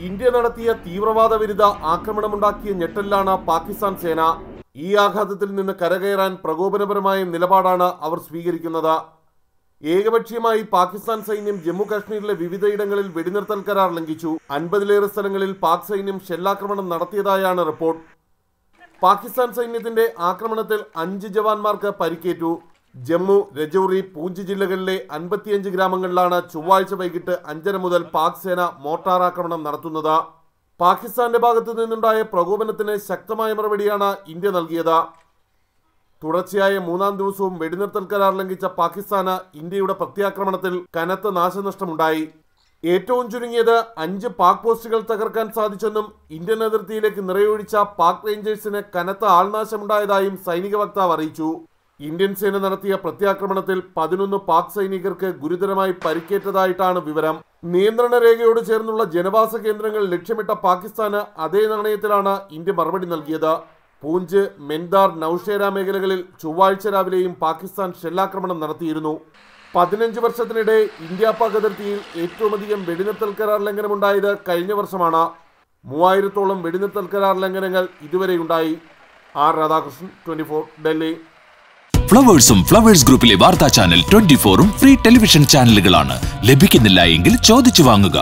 India നടത്തിയ തീവ്രവാദ വിരുദ്ധ ആക്രമണമുണ്ടാക്കിയ ഞെട്ടലിലാണ് പാകിസ്ഥാൻ സേന. ഈ ആഘാതത്തിൽ നിന്ന് കരകയറാൻ പ്രകോപനപരമായ നിലപാടാണ് അവർ സ്വീകരിക്കുന്നത്. ഏകപക്ഷീയമായി പാകിസ്ഥാൻ സൈന്യം ജമ്മു കാശ്മീരിലെ വിവിധയിടങ്ങളിൽ വെടിനിർത്തൽ കരാർ ലംഘിച്ചു. 50-ലേറെ സ്ഥലങ്ങളിൽ പാക് സൈന്യം ഷെല്ലാക്രമണം നടത്തിയതായാണ് റിപ്പോർട്ട്. പാകിസ്ഥാൻ സൈന്യത്തിന്റെ ആക്രമണത്തിൽ 5 ജവാന്മാർക്ക് പരിക്കേറ്റു. ജമ്മു, രജൌരി, പൂഞ്ച് ജില്ലകളിലെ 55 ഗ്രാമങ്ങളിലാണ് ചൊവ്വാഴ്ച വൈകിട്ട് 5:30 മുതൽ പാക് സേന മോർട്ടാർ ആക്രമണം നടത്തുന്നത്. പാകിസ്ഥാന്റെ ഭാഗത്തു നിന്നുണ്ടായ പ്രകോപനത്തിന് ശക്തമായ മറുപടിയാണ് ഇന്ത്യ നൽകിയത്. തുടർച്ചയായ 3-ാം ദിവസവും വെടിനിർത്തൽ കരാർ ലംഘിച്ച പാകിസ്ഥാന് ഇന്ത്യയുടെ പ്രത്യാക്രമണത്തിൽ കനത്ത നാശനഷ്ടമുണ്ടായി. ഏറ്റവും ചുരുങ്ങിയത് 5 പാക് പോസ്റ്റുകൾ തകർക്കാൻ സാധിച്ചെന്നും ഇന്ത്യൻ അതിർത്തിയിലേക്ക് നിറയൊഴിച്ച പാക് റേഞ്ചേഴ്സിന് കനത്ത ആൾനാശമുണ്ടായതായും സൈനിക വക്താവ് അറിയിച്ചു. ഇന്ത്യൻ സേന നടത്തിയ പ്രത്യാക്രമണത്തിൽ 11 പാക് സൈനികർക്ക് ഗുരുതരമായി പരിക്കേറ്റതായിട്ടാണ് വിവരം. നിയന്ത്രണ രേഖയോട് ചേർന്നുള്ള ജനവാസ കേന്ദ്രങ്ങൾ ലക്ഷ്യമിട്ട പാകിസ്ഥാന് അതേ നാണയത്തിലാണ് ഇന്ത്യ മറുപടി നൽകിയത്. പൂഞ്ച്, മെൻദാർ, നൌഷേര മേഖലകളിൽ ചൊവ്വാഴ്ച രാവിലെയും പാകിസ്ഥാൻ ഷെല്ലാക്രമണം നടത്തിയിരുന്നു. 15 വർഷത്തിനിടെ ഇന്ത്യ പാക് അതിർത്തിയിൽ ഏറ്റവുമധികം വെടിനിർത്തൽ കരാർ ലംഘനമുണ്ടായത് കഴിഞ്ഞ വർഷമാണ്. 3000-ഓളം വെടിനിർത്തൽ കരാർ ലംഘനങ്ങൾ ഇതുവരെയുണ്ടായി. ആർ രാധാകൃഷ്ണൻ, 24, ഡൽഹി. ഫ്ലവേഴ്സും ഫ്ലവേഴ്സ് ഗ്രൂപ്പിലെ വാർത്താ ചാനൽ 24ഉം ഫ്രീ ടെലിവിഷൻ ചാനലുകളാണ്. ലഭിക്കുന്നില്ല എങ്കിൽ ചോദിച്ചു വാങ്ങുക.